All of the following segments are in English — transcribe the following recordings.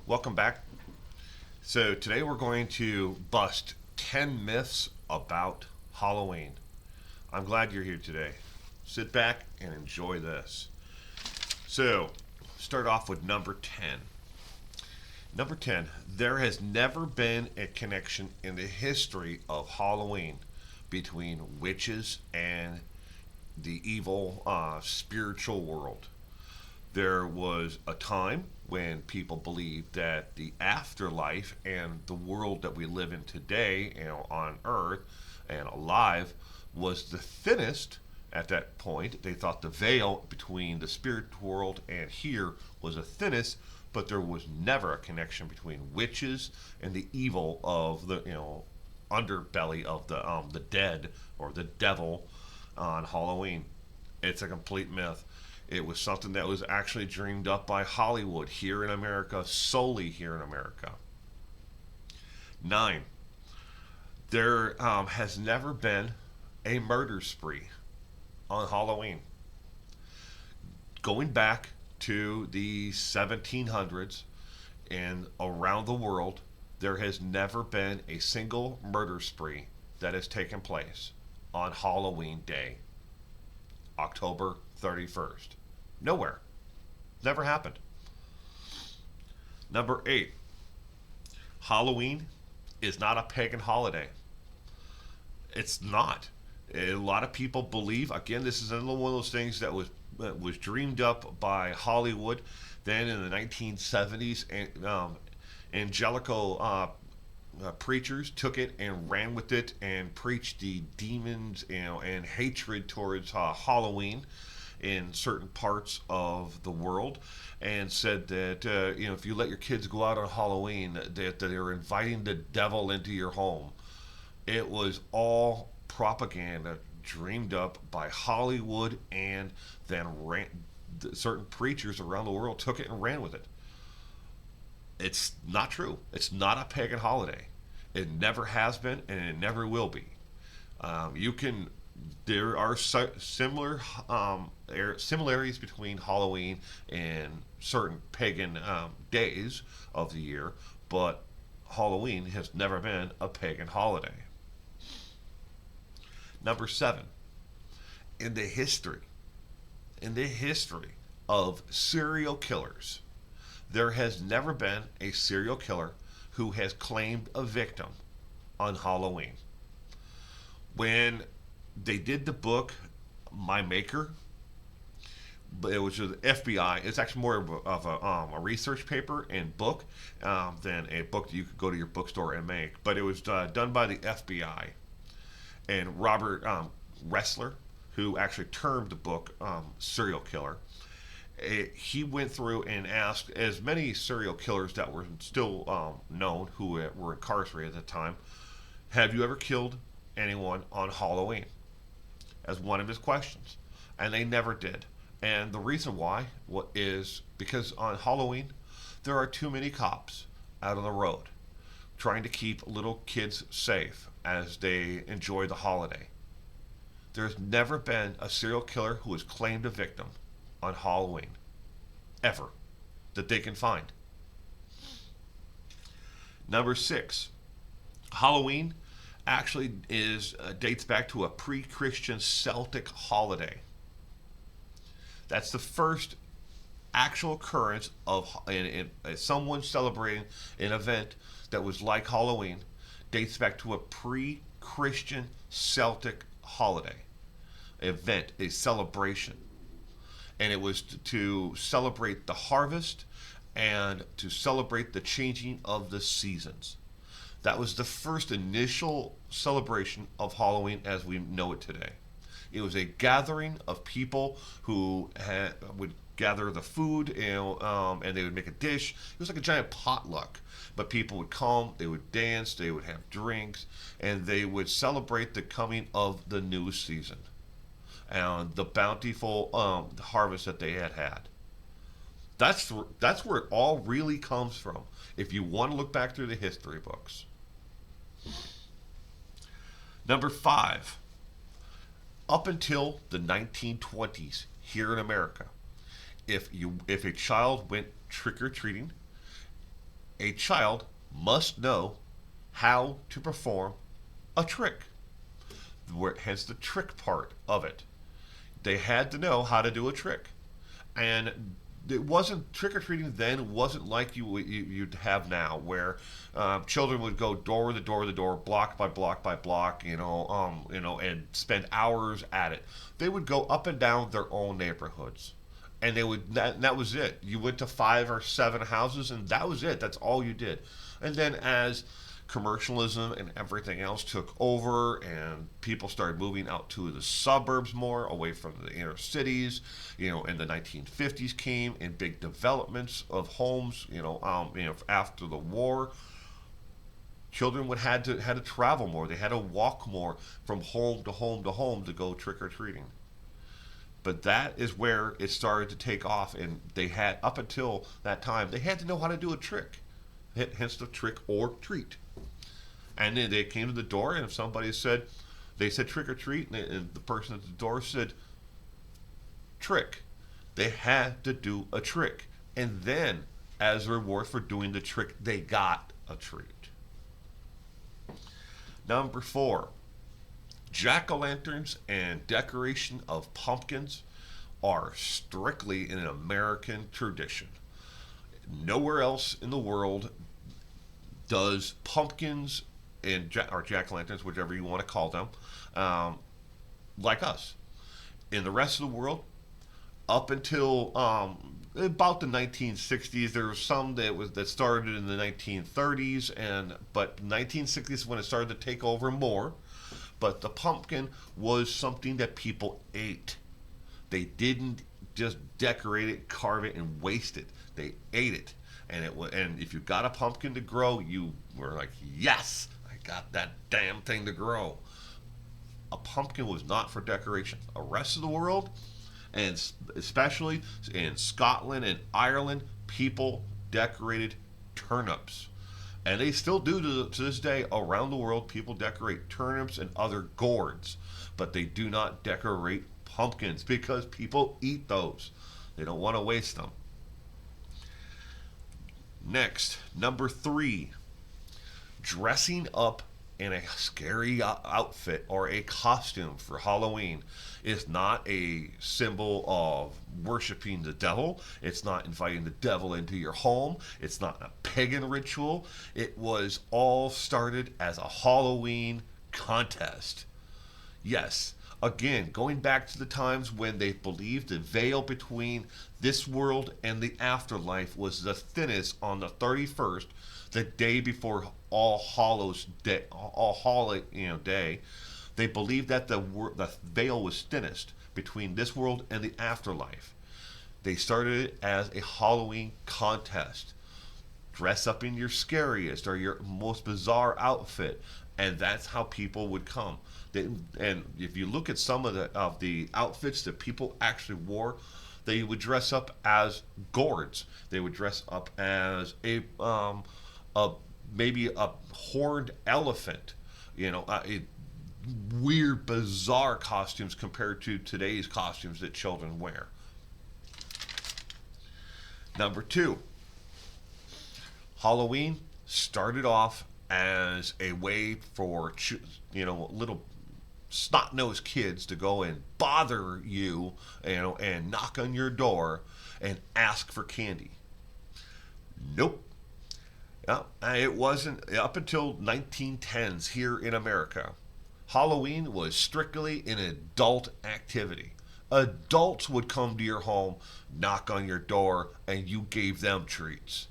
Welcome back. So, today we're going to bust 10 myths about Halloween. I'm glad you're here today. Sit back and enjoy this. So, start off with number 10. Number 10, there has never been a connection in the history of Halloween between witches and the evil spiritual world. There was a time when people believed that the afterlife and the world that we live in today, on earth and alive, was the thinnest at that point. They thought the veil between the spirit world and here was the thinnest, but there was never a connection between witches and the evil of the underbelly of the dead or the devil on Halloween. It's a complete myth. It was something that was actually dreamed up by Hollywood here in America, solely here in America. 9. There has never been a murder spree on Halloween. Going back to the 1700s and around the world, there has never been a single murder spree that has taken place on Halloween Day, October 31st. Nowhere. Never happened. Number 8. Halloween is not a pagan holiday. It's not. A lot of people believe, again, this is another one of those things that was dreamed up by Hollywood. Then in the 1970s, evangelical preachers took it and ran with it and preached the demons, and hatred towards Halloween in certain parts of the world, and said that if you let your kids go out on Halloween, that they're inviting the devil into your home. It was all propaganda dreamed up by Hollywood, and then certain preachers around the world took it and ran with it. It's not true. It's not a pagan holiday. It never has been, and it never will be. There are similar similarities between Halloween and certain pagan days of the year, but Halloween has never been a pagan holiday. Number 7, in the history of serial killers, there has never been a serial killer who has claimed a victim on Halloween. When they did the book My Maker, but it was with the FBI. It's actually more of a research paper and book than a book that you could go to your bookstore and make. But it was done by the FBI. And Robert Ressler, who actually termed the book Serial Killer, he went through and asked as many serial killers that were still known, who were incarcerated at the time, have you ever killed anyone on Halloween? As one of his questions. And they never did. And the reason why is because on Halloween, there are too many cops out on the road trying to keep little kids safe as they enjoy the holiday. There's never been a serial killer who has claimed a victim on Halloween, ever, that they can find. Number 6, Halloween actually dates back to a pre-Christian Celtic holiday. That's the first actual occurrence of someone celebrating an event that was like Halloween. Dates back to a pre-Christian Celtic holiday event, a celebration, and it was to celebrate the harvest and to celebrate the changing of the seasons. That was the first initial celebration of Halloween as we know it today. It was a gathering of people who would gather the food, and they would make a dish. It was like a giant potluck. But people would come, they would dance, they would have drinks, and they would celebrate the coming of the new season and the bountiful harvest that they had had. That's where it all really comes from. If you want to look back through the history books. Number 5. Up until the 1920s here in America, if a child went trick or treating, A child must know how to perform a trick, hence the trick part of it. They had to know how to do a trick. And it wasn't trick or treating then wasn't like you'd have now, where children would go door to door to door, block by block by block, and spend hours at it. They would go up and down their own neighborhoods, and that was it. You went to 5 or 7 houses, and that was it. That's all you did. And then as commercialism and everything else took over and people started moving out to the suburbs more away from the inner cities, and the 1950s came and big developments of homes, after the war, children would had to travel more. They had to walk more from home to home to home to go trick or treating. But that is where it started to take off, and they had, up until that time, they had to know how to do a trick, hence the trick or treat. And then they came to the door, and if somebody they said trick or treat, and the person at the door said trick, they had to do a trick. And then, as a reward for doing the trick, they got a treat. Number 4, jack-o'-lanterns and decoration of pumpkins are strictly an American tradition. Nowhere else in the world does pumpkins or jack-o'-lanterns, whichever you want to call them, like us. In the rest of the world, up until about the 1960s, there was some that started in the 1930s, but 1960s is when it started to take over more. But the pumpkin was something that people ate. They didn't just decorate it, carve it, and waste it. They ate it. And if you got a pumpkin to grow, you were like, yes, I got that damn thing to grow. A pumpkin was not for decoration. The rest of the world, and especially in Scotland and Ireland, people decorated turnips. And they still do to this day around the world. People decorate turnips and other gourds, but they do not decorate pumpkins because people eat those. They don't want to waste them. Next, number 3, dressing up in a scary outfit or a costume for Halloween is not a symbol of worshiping the devil. It's not inviting the devil into your home. It's not a pagan ritual. It was all started as a Halloween contest. Yes, again, going back to the times when they believed the veil between this world and the afterlife was the thinnest on the 31st, the day before All Hallows Day, Day. They believed that the veil was thinnest between this world and the afterlife. They started it as a Halloween contest. Dress up in your scariest or your most bizarre outfit, and that's how people would come. And if you look at some of the outfits that people actually wore, they would dress up as gourds. They would dress up as maybe a horned elephant. Weird, bizarre costumes compared to today's costumes that children wear. Number 2, Halloween started off as a way for little snot-nosed kids to go and bother you, and knock on your door and ask for candy. Nope. It wasn't up until 1910s here in America. Halloween was strictly an adult activity. Adults would come to your home, knock on your door, and you gave them treats.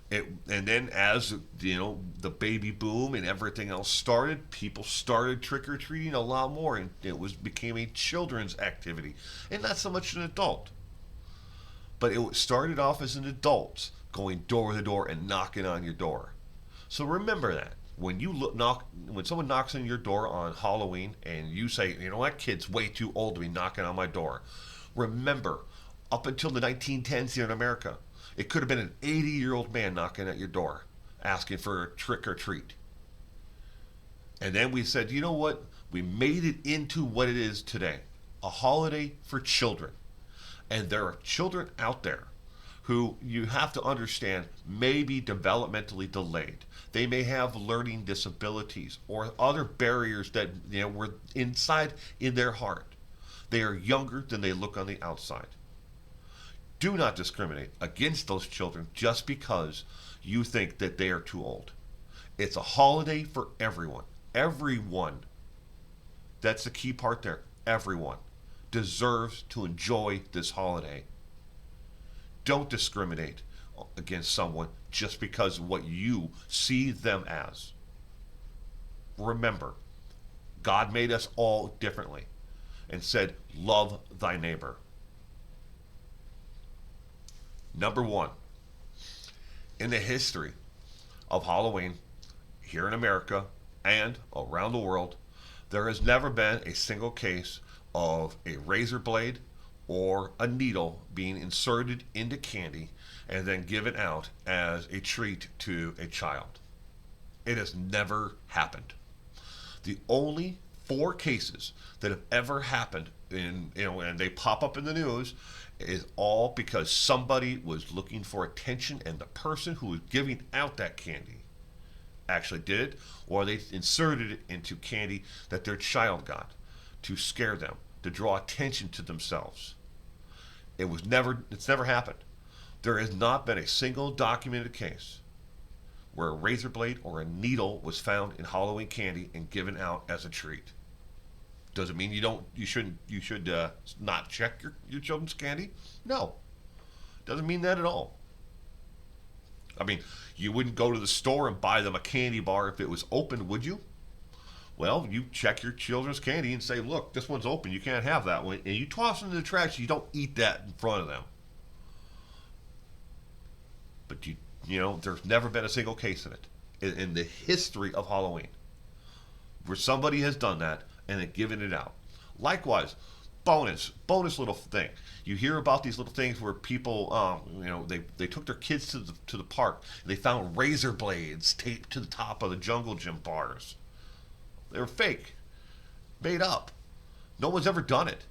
And then as the baby boom and everything else started, people started trick-or-treating a lot more, and it became a children's activity and not so much an adult. But it started off as an adult going door to door and knocking on your door. So remember that when when someone knocks on your door on Halloween and you say, that kid's way too old to be knocking on my door. Remember, up until the 1910s here in America, it could have been an 80-year-old man knocking at your door asking for a trick or treat. And then we said, you know what? We made it into what it is today, a holiday for children. And there are children out there who you have to understand may be developmentally delayed. They may have learning disabilities or other barriers that were inside in their heart. They are younger than they look on the outside. Do not discriminate against those children just because you think that they are too old. It's a holiday for everyone. Everyone. That's the key part there. Everyone deserves to enjoy this holiday. Don't discriminate against someone just because of what you see them as. Remember, God made us all differently and said, love thy neighbor. Number one, in the history of Halloween here in America and around the world, there has never been a single case of a razor blade or a needle being inserted into candy and then given out as a treat to a child. It has never happened. The only 4 cases that have ever happened and they pop up in the news is all because somebody was looking for attention and the person who was giving out that candy actually did it, or they inserted it into candy that their child got to scare them, to draw attention to themselves. It's never happened. There has not been a single documented case where a razor blade or a needle was found in Halloween candy and given out as a treat. Does it mean you should not check your children's candy? No. Doesn't mean that at all. I mean, you wouldn't go to the store and buy them a candy bar if it was open, would you? Well, you check your children's candy and say, look, this one's open, you can't have that one. And you toss it in the trash, you don't eat that in front of them. But there's never been a single case in it in the history of Halloween where somebody has done that and then given it out. Likewise, bonus little thing. You hear about these little things where people, they took their kids to the park and they found razor blades taped to the top of the jungle gym bars. They were fake, made up. No one's ever done it.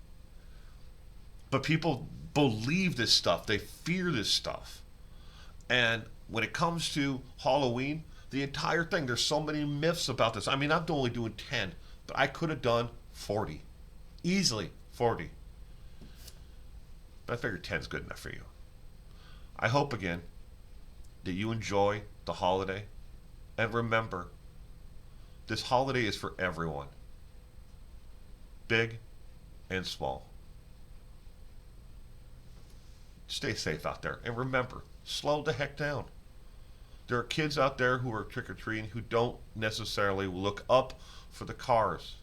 But people believe this stuff. They fear this stuff. And when it comes to Halloween, the entire thing, there's so many myths about this. I mean, I'm only doing 10, but I could have done 40. Easily 40. But I figured 10 is good enough for you. I hope, again, that you enjoy the holiday. And remember, this holiday is for everyone. Big and small. Stay safe out there. And remember, slow the heck down. There are kids out there who are trick-or-treating who don't necessarily look up for the cars.